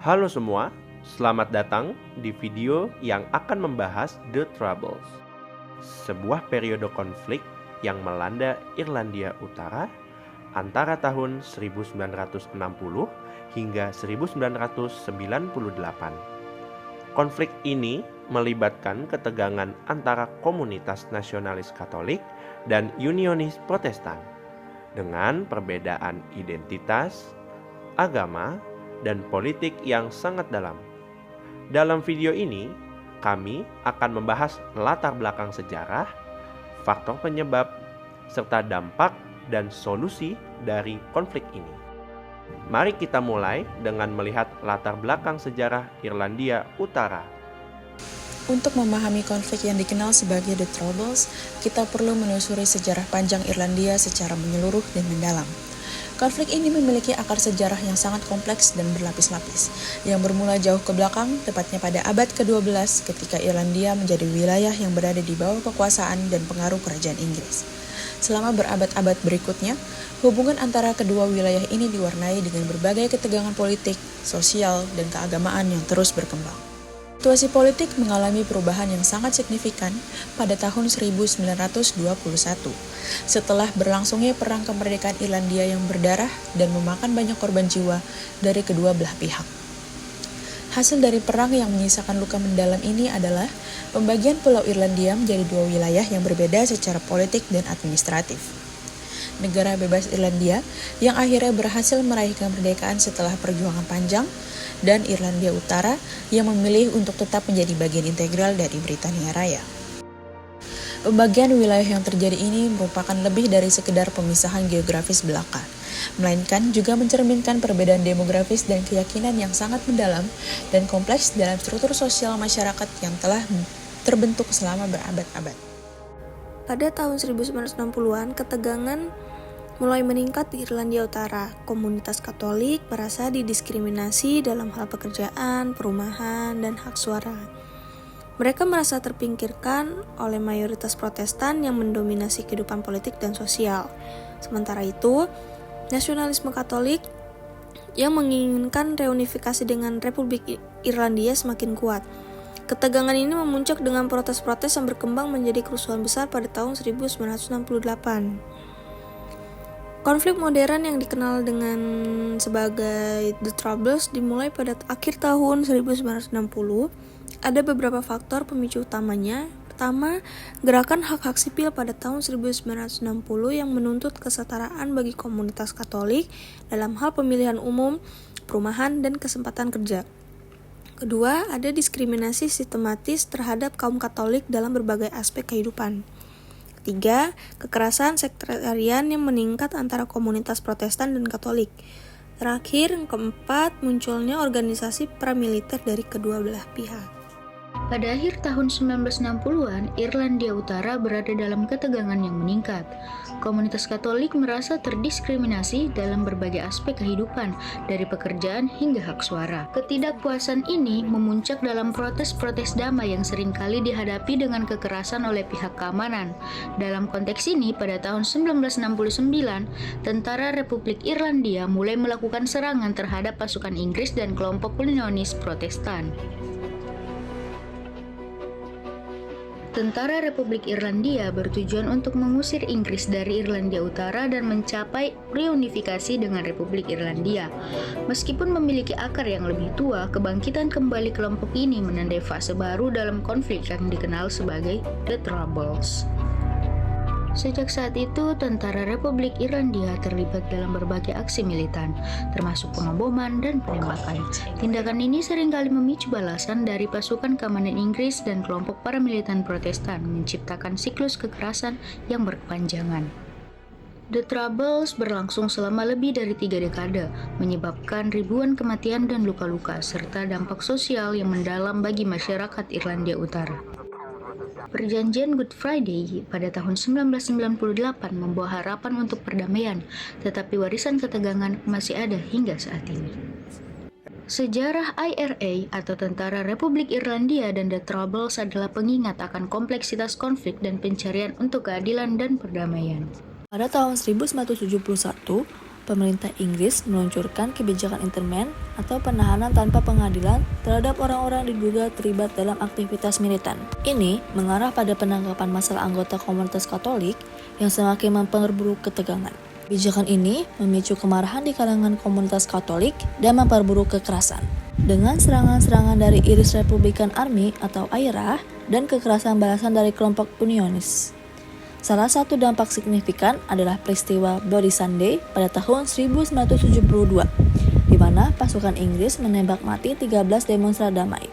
Halo semua, selamat datang di video yang akan membahas The Troubles, sebuah periode konflik yang melanda Irlandia Utara antara tahun 1960 hingga 1998. Konflik ini melibatkan ketegangan antara komunitas nasionalis Katolik dan Unionis Protestan dengan perbedaan identitas, agama, dan politik yang sangat dalam. Dalam video ini, kami akan membahas latar belakang sejarah, faktor penyebab, serta dampak dan solusi dari konflik ini. Mari kita mulai dengan melihat latar belakang sejarah Irlandia Utara. Untuk memahami konflik yang dikenal sebagai The Troubles, kita perlu menelusuri sejarah panjang Irlandia secara menyeluruh dan mendalam. Konflik ini memiliki akar sejarah yang sangat kompleks dan berlapis-lapis, yang bermula jauh ke belakang, tepatnya pada abad ke-12 ketika Irlandia menjadi wilayah yang berada di bawah kekuasaan dan pengaruh kerajaan Inggris. Selama berabad-abad berikutnya, hubungan antara kedua wilayah ini diwarnai dengan berbagai ketegangan politik, sosial, dan keagamaan yang terus berkembang. Situasi politik mengalami perubahan yang sangat signifikan pada tahun 1921, setelah berlangsungnya perang kemerdekaan Irlandia yang berdarah dan memakan banyak korban jiwa dari kedua belah pihak. Hasil dari perang yang menyisakan luka mendalam ini adalah pembagian Pulau Irlandia menjadi dua wilayah yang berbeda secara politik dan administratif. Negara bebas Irlandia yang akhirnya berhasil meraih kemerdekaan setelah perjuangan panjang, dan Irlandia Utara yang memilih untuk tetap menjadi bagian integral dari Britania Raya. Pembagian wilayah yang terjadi ini merupakan lebih dari sekedar pemisahan geografis belaka, melainkan juga mencerminkan perbedaan demografis dan keyakinan yang sangat mendalam dan kompleks dalam struktur sosial masyarakat yang telah terbentuk selama berabad-abad. Pada tahun 1960-an, ketegangan mulai meningkat di Irlandia Utara. Komunitas Katolik merasa didiskriminasi dalam hal pekerjaan, perumahan, dan hak suara. Mereka merasa terpinggirkan oleh mayoritas Protestan yang mendominasi kehidupan politik dan sosial. Sementara itu, nasionalisme Katolik yang menginginkan reunifikasi dengan Republik Irlandia semakin kuat. Ketegangan ini memuncak dengan protes-protes yang berkembang menjadi kerusuhan besar pada tahun 1968. Konflik modern yang dikenal dengan sebagai The Troubles dimulai pada akhir tahun 1960. Ada beberapa faktor pemicu utamanya. Pertama, gerakan hak-hak sipil pada tahun 1960 yang menuntut kesetaraan bagi komunitas Katolik dalam hal pemilihan umum, perumahan, dan kesempatan kerja. Kedua, ada diskriminasi sistematis terhadap kaum Katolik dalam berbagai aspek kehidupan. Ketiga, kekerasan sektarian yang meningkat antara komunitas Protestan dan Katolik. Terakhir, keempat, munculnya organisasi paramiliter dari kedua belah pihak. Pada akhir tahun 1960-an, Irlandia Utara berada dalam ketegangan yang meningkat. Komunitas Katolik merasa terdiskriminasi dalam berbagai aspek kehidupan, dari pekerjaan hingga hak suara. Ketidakpuasan ini memuncak dalam protes-protes damai yang seringkali dihadapi dengan kekerasan oleh pihak keamanan. Dalam konteks ini, pada tahun 1969, Tentara Republik Irlandia mulai melakukan serangan terhadap pasukan Inggris dan kelompok Unionis Protestan. Tentara Republik Irlandia bertujuan untuk mengusir Inggris dari Irlandia Utara dan mencapai reunifikasi dengan Republik Irlandia. Meskipun memiliki akar yang lebih tua, kebangkitan kembali kelompok ini menandai fase baru dalam konflik yang dikenal sebagai The Troubles. Sejak saat itu, Tentara Republik Irlandia terlibat dalam berbagai aksi militan, termasuk pengaboman dan penembakan. Tindakan ini seringkali memicu balasan dari pasukan keamanan Inggris dan kelompok paramilitan Protestan, menciptakan siklus kekerasan yang berkepanjangan. The Troubles berlangsung selama lebih dari 3 dekade, menyebabkan ribuan kematian dan luka-luka, serta dampak sosial yang mendalam bagi masyarakat Irlandia Utara. Perjanjian Good Friday pada tahun 1998 membawa harapan untuk perdamaian, tetapi warisan ketegangan masih ada hingga saat ini. Sejarah IRA atau Tentara Republik Irlandia dan The Troubles adalah pengingat akan kompleksitas konflik dan pencarian untuk keadilan dan perdamaian. Pada tahun 1971, pemerintah Inggris meluncurkan kebijakan interment atau penahanan tanpa pengadilan terhadap orang-orang diduga terlibat dalam aktivitas militan. Ini mengarah pada penangkapan massal anggota komunitas Katolik yang semakin memperburuk ketegangan. Kebijakan ini memicu kemarahan di kalangan komunitas Katolik dan memperburuk kekerasan. Dengan serangan-serangan dari Irish Republican Army atau IRA dan kekerasan balasan dari kelompok Unionis. Salah satu dampak signifikan adalah peristiwa Bloody Sunday pada tahun 1972, di mana pasukan Inggris menembak mati 13 demonstran damai.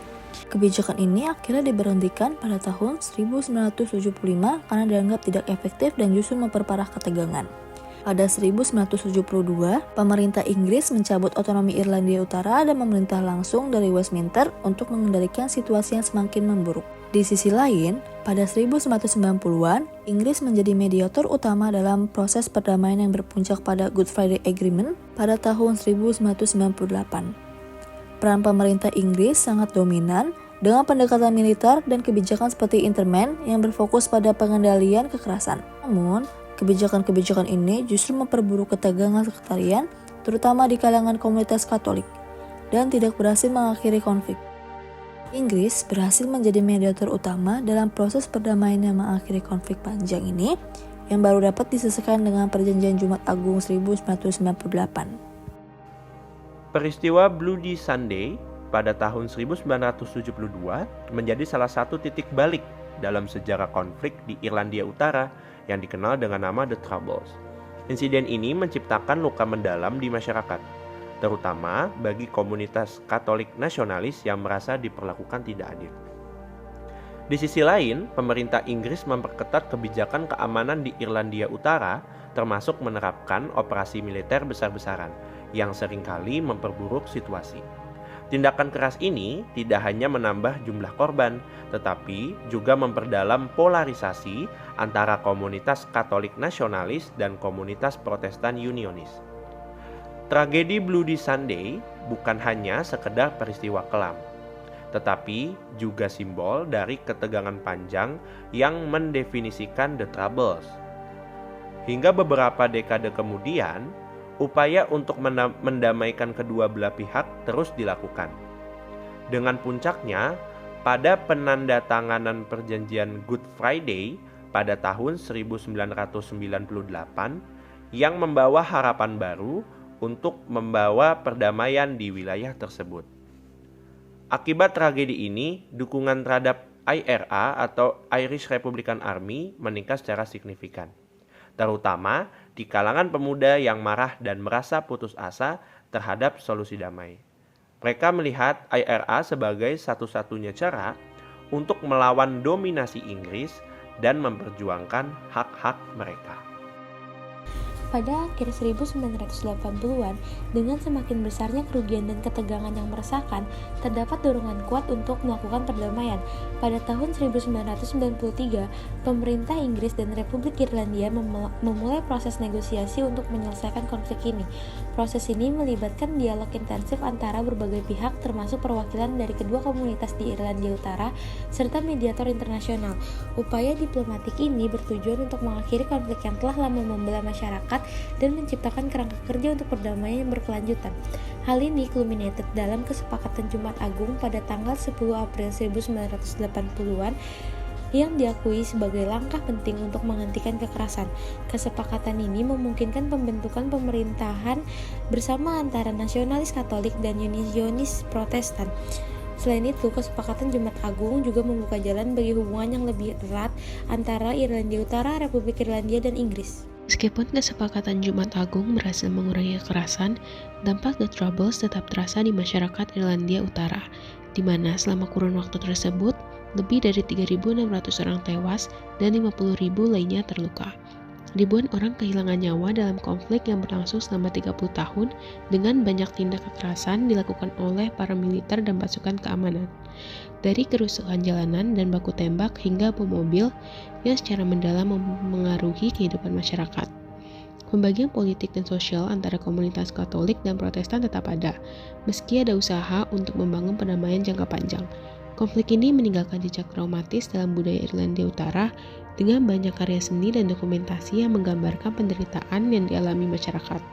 Kebijakan ini akhirnya diberhentikan pada tahun 1975 karena dianggap tidak efektif dan justru memperparah ketegangan. Pada 1972, pemerintah Inggris mencabut otonomi Irlandia Utara dan memerintah langsung dari Westminster untuk mengendalikan situasi yang semakin memburuk. Di sisi lain, pada 1990-an, Inggris menjadi mediator utama dalam proses perdamaian yang berpuncak pada Good Friday Agreement pada tahun 1998. Peran pemerintah Inggris sangat dominan dengan pendekatan militer dan kebijakan seperti interment yang berfokus pada pengendalian kekerasan. Namun, kebijakan-kebijakan ini justru memperburuk ketegangan sekretarian, terutama di kalangan komunitas Katolik, dan tidak berhasil mengakhiri konflik. Inggris berhasil menjadi mediator utama dalam proses perdamaian yang mengakhiri konflik panjang ini yang baru dapat diselesaikan dengan Perjanjian Jumat Agung 1998. Peristiwa Bloody Sunday pada tahun 1972 menjadi salah satu titik balik dalam sejarah konflik di Irlandia Utara yang dikenal dengan nama The Troubles. Insiden ini menciptakan luka mendalam di masyarakat, terutama bagi komunitas Katolik nasionalis yang merasa diperlakukan tidak adil. Di sisi lain, pemerintah Inggris memperketat kebijakan keamanan di Irlandia Utara, termasuk menerapkan operasi militer besar-besaran yang seringkali memperburuk situasi. Tindakan keras ini tidak hanya menambah jumlah korban, tetapi juga memperdalam polarisasi antara komunitas Katolik nasionalis dan komunitas Protestan Unionis. Tragedi Bloody Sunday bukan hanya sekedar peristiwa kelam, tetapi juga simbol dari ketegangan panjang yang mendefinisikan The Troubles. Hingga beberapa dekade kemudian, upaya untuk mendamaikan kedua belah pihak terus dilakukan. Dengan puncaknya, pada penandatanganan perjanjian Good Friday pada tahun 1998 yang membawa harapan baru untuk membawa perdamaian di wilayah tersebut. Akibat tragedi ini, dukungan terhadap IRA atau Irish Republican Army meningkat secara signifikan, terutama di kalangan pemuda yang marah dan merasa putus asa terhadap solusi damai. Mereka melihat IRA sebagai satu-satunya cara untuk melawan dominasi Inggris dan memperjuangkan hak-hak mereka. Pada akhir 1980-an, dengan semakin besarnya kerugian dan ketegangan yang meresahkan, terdapat dorongan kuat untuk melakukan perdamaian. Pada tahun 1993, pemerintah Inggris dan Republik Irlandia memulai proses negosiasi untuk menyelesaikan konflik ini. Proses ini melibatkan dialog intensif antara berbagai pihak, termasuk perwakilan dari kedua komunitas di Irlandia Utara, serta mediator internasional. Upaya diplomatik ini bertujuan untuk mengakhiri konflik yang telah lama membelah masyarakat dan menciptakan kerangka kerja untuk perdamaian yang berkelanjutan. Hal ini culminated dalam kesepakatan Jumat Agung pada tanggal 10 April 1980-an yang diakui sebagai langkah penting untuk menghentikan kekerasan. Kesepakatan ini memungkinkan pembentukan pemerintahan bersama antara nasionalis Katolik dan Unionis Protestan. Selain itu, kesepakatan Jumat Agung juga membuka jalan bagi hubungan yang lebih erat antara Irlandia Utara, Republik Irlandia, dan Inggris. Meskipun kesepakatan Jumat Agung berhasil mengurangi kekerasan, dampak The Troubles tetap terasa di masyarakat Irlandia Utara, di mana selama kurun waktu tersebut, lebih dari 3.600 orang tewas dan 50.000 lainnya terluka. Ribuan orang kehilangan nyawa dalam konflik yang berlangsung selama 30 tahun dengan banyak tindak kekerasan dilakukan oleh para militer dan pasukan keamanan. Dari kerusuhan jalanan dan baku tembak hingga bom mobil yang secara mendalam mengaruhi kehidupan masyarakat. Pembagian politik dan sosial antara komunitas Katolik dan Protestan tetap ada, meski ada usaha untuk membangun perdamaian jangka panjang. Konflik ini meninggalkan jejak traumatis dalam budaya Irlandia Utara dengan banyak karya seni dan dokumentasi yang menggambarkan penderitaan yang dialami masyarakat.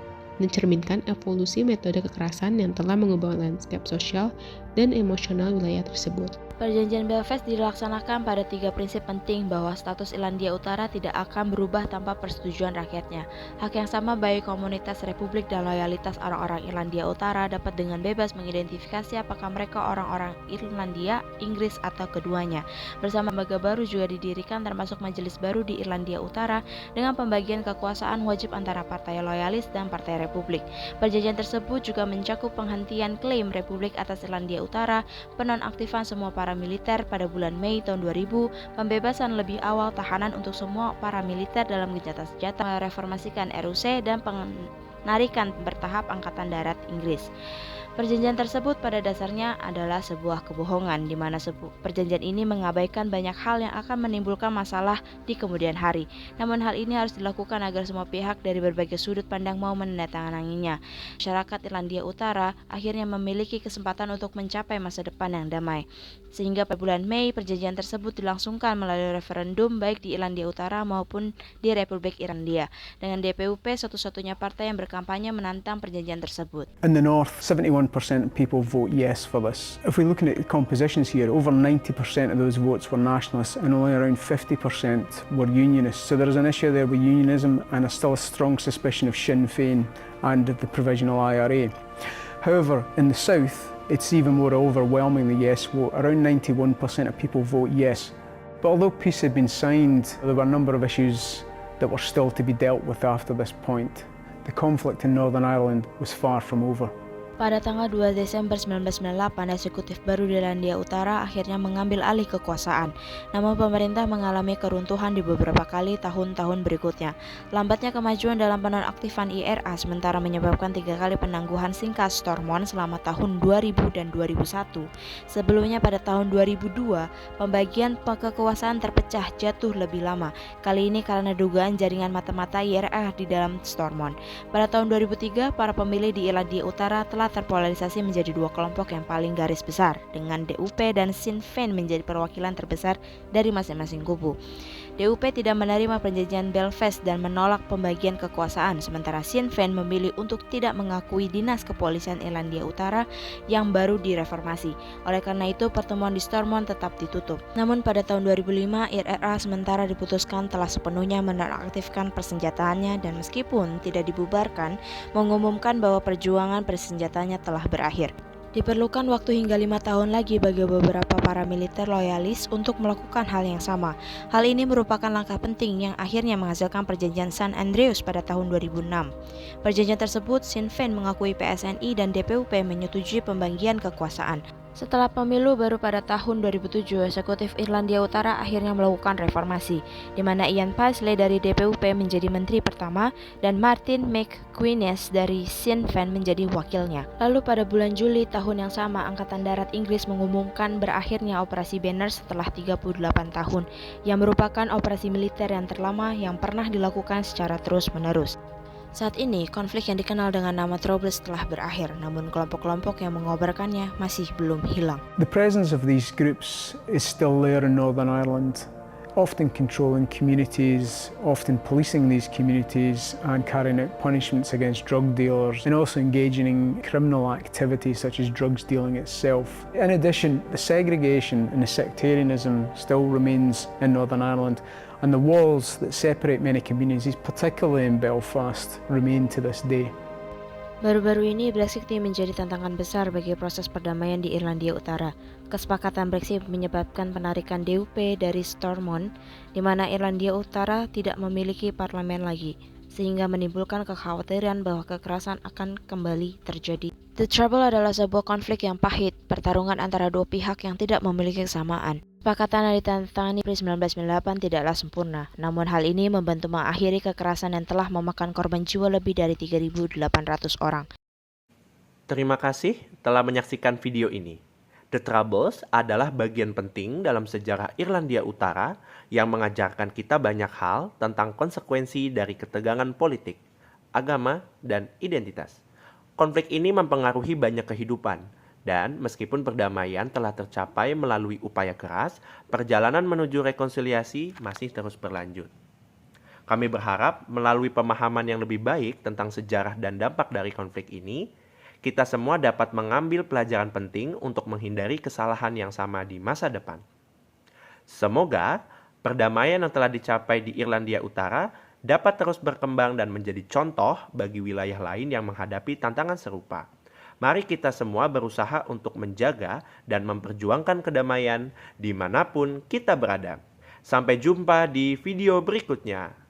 mencerminkan evolusi metode kekerasan yang telah mengubah lanskap sosial dan emosional wilayah tersebut. Perjanjian Belfast dilaksanakan pada 3 prinsip penting bahwa status Irlandia Utara tidak akan berubah tanpa persetujuan rakyatnya. Hak yang sama bagi komunitas Republik dan loyalitas orang-orang Irlandia Utara dapat dengan bebas mengidentifikasi apakah mereka orang-orang Irlandia, Inggris, atau keduanya. Bersama lembaga baru juga didirikan termasuk majelis baru di Irlandia Utara dengan pembagian kekuasaan wajib antara partai loyalis dan partai Republik. Perjanjian tersebut juga mencakup penghentian klaim Republik atas Irlandia Utara, penonaktifan semua para militer pada bulan Mei tahun 2000, pembebasan lebih awal tahanan untuk semua para militer dalam gencatan senjata, mereformasikan RUC, dan penarikan bertahap Angkatan Darat Inggris. Perjanjian tersebut pada dasarnya adalah sebuah kebohongan, di mana perjanjian ini mengabaikan banyak hal yang akan menimbulkan masalah di kemudian hari. Namun hal ini harus dilakukan agar semua pihak dari berbagai sudut pandang mau menandatanganinya. Masyarakat Irlandia Utara akhirnya memiliki kesempatan untuk mencapai masa depan yang damai. Sehingga pada bulan Mei, perjanjian tersebut dilangsungkan melalui referendum baik di Irlandia Utara maupun di Republik Irlandia, dengan DPUP satu-satunya partai yang berkampanye menantang perjanjian tersebut. In the north, 71% of people vote yes for this. If we're looking at the compositions here, over 90% of those votes were nationalists and only around 50% were unionists. So there is an issue there with unionism and still a strong suspicion of Sinn Féin and the provisional IRA. However, in the south, it's even more overwhelmingly yes vote. Around 91% of people vote yes. But although peace had been signed, there were a number of issues that were still to be dealt with after this point. The conflict in Northern Ireland was far from over. Pada tanggal 2 Desember 1998, eksekutif baru di Irlandia Utara akhirnya mengambil alih kekuasaan. Namun pemerintah mengalami keruntuhan di beberapa kali tahun-tahun berikutnya. Lambatnya kemajuan dalam penonaktifan IRA sementara menyebabkan 3 kali penangguhan singkat Stormont selama tahun 2000 dan 2001. Sebelumnya pada tahun 2002, pembagian kekuasaan terpecah jatuh lebih lama. Kali ini karena dugaan jaringan mata-mata IRA di dalam Stormont. Pada tahun 2003, para pemilih di Irlandia Utara telah terpolarisasi menjadi 2 kelompok yang paling garis besar, dengan DUP dan Sinn Féin menjadi perwakilan terbesar dari masing-masing kubu. DUP tidak menerima perjanjian Belfast dan menolak pembagian kekuasaan, sementara Sinn Féin memilih untuk tidak mengakui dinas kepolisian Irlandia Utara yang baru direformasi. Oleh karena itu, pertemuan di Stormont tetap ditutup. Namun pada tahun 2005, IRA sementara diputuskan telah sepenuhnya menonaktifkan persenjataannya dan meskipun tidak dibubarkan, mengumumkan bahwa perjuangan persenjataannya telah berakhir. Diperlukan waktu hingga 5 tahun lagi bagi beberapa para militer loyalis untuk melakukan hal yang sama. Hal ini merupakan langkah penting yang akhirnya menghasilkan perjanjian St. Andrews pada tahun 2006. Perjanjian tersebut, Sinn Féin mengakui PSNI dan DPUP menyetujui pembagian kekuasaan. Setelah pemilu baru pada tahun 2007, eksekutif Irlandia Utara akhirnya melakukan reformasi, di mana Ian Paisley dari DPUP menjadi menteri pertama dan Martin McGuinness dari Sinn Féin menjadi wakilnya. Lalu pada bulan Juli tahun yang sama, Angkatan Darat Inggris mengumumkan berakhirnya Operasi Banner setelah 38 tahun, yang merupakan operasi militer yang terlama yang pernah dilakukan secara terus-menerus. Saat ini, konflik yang dikenal dengan nama Troubles telah berakhir, namun kelompok-kelompok yang mengobarkannya masih belum hilang. The presence of these groups is still there in Northern Ireland, often controlling communities, often policing these communities and carrying out punishments against drug dealers and also engaging in criminal activities such as drugs dealing itself. In addition, the segregation and the sectarianism still remains in Northern Ireland, and the walls that separate many communities, particularly in Belfast, remain to this day. Baru-baru ini Brexit menjadi tantangan besar bagi proses perdamaian di Irlandia Utara. Kesepakatan Brexit menyebabkan penarikan DUP dari Stormont, di mana Irlandia Utara tidak memiliki parlemen lagi, sehingga menimbulkan kekhawatiran bahwa kekerasan akan kembali terjadi. The Trouble adalah sebuah konflik yang pahit, pertarungan antara dua pihak yang tidak memiliki kesamaan. Kesepakatan yang ditandatangani April 1998 tidaklah sempurna, namun hal ini membantu mengakhiri kekerasan yang telah memakan korban jiwa lebih dari 3.800 orang. Terima kasih telah menyaksikan video ini. The Troubles adalah bagian penting dalam sejarah Irlandia Utara yang mengajarkan kita banyak hal tentang konsekuensi dari ketegangan politik, agama, dan identitas. Konflik ini mempengaruhi banyak kehidupan, dan meskipun perdamaian telah tercapai melalui upaya keras, perjalanan menuju rekonsiliasi masih terus berlanjut. Kami berharap melalui pemahaman yang lebih baik tentang sejarah dan dampak dari konflik ini, kita semua dapat mengambil pelajaran penting untuk menghindari kesalahan yang sama di masa depan. Semoga perdamaian yang telah dicapai di Irlandia Utara dapat terus berkembang dan menjadi contoh bagi wilayah lain yang menghadapi tantangan serupa. Mari kita semua berusaha untuk menjaga dan memperjuangkan kedamaian dimanapun kita berada. Sampai jumpa di video berikutnya.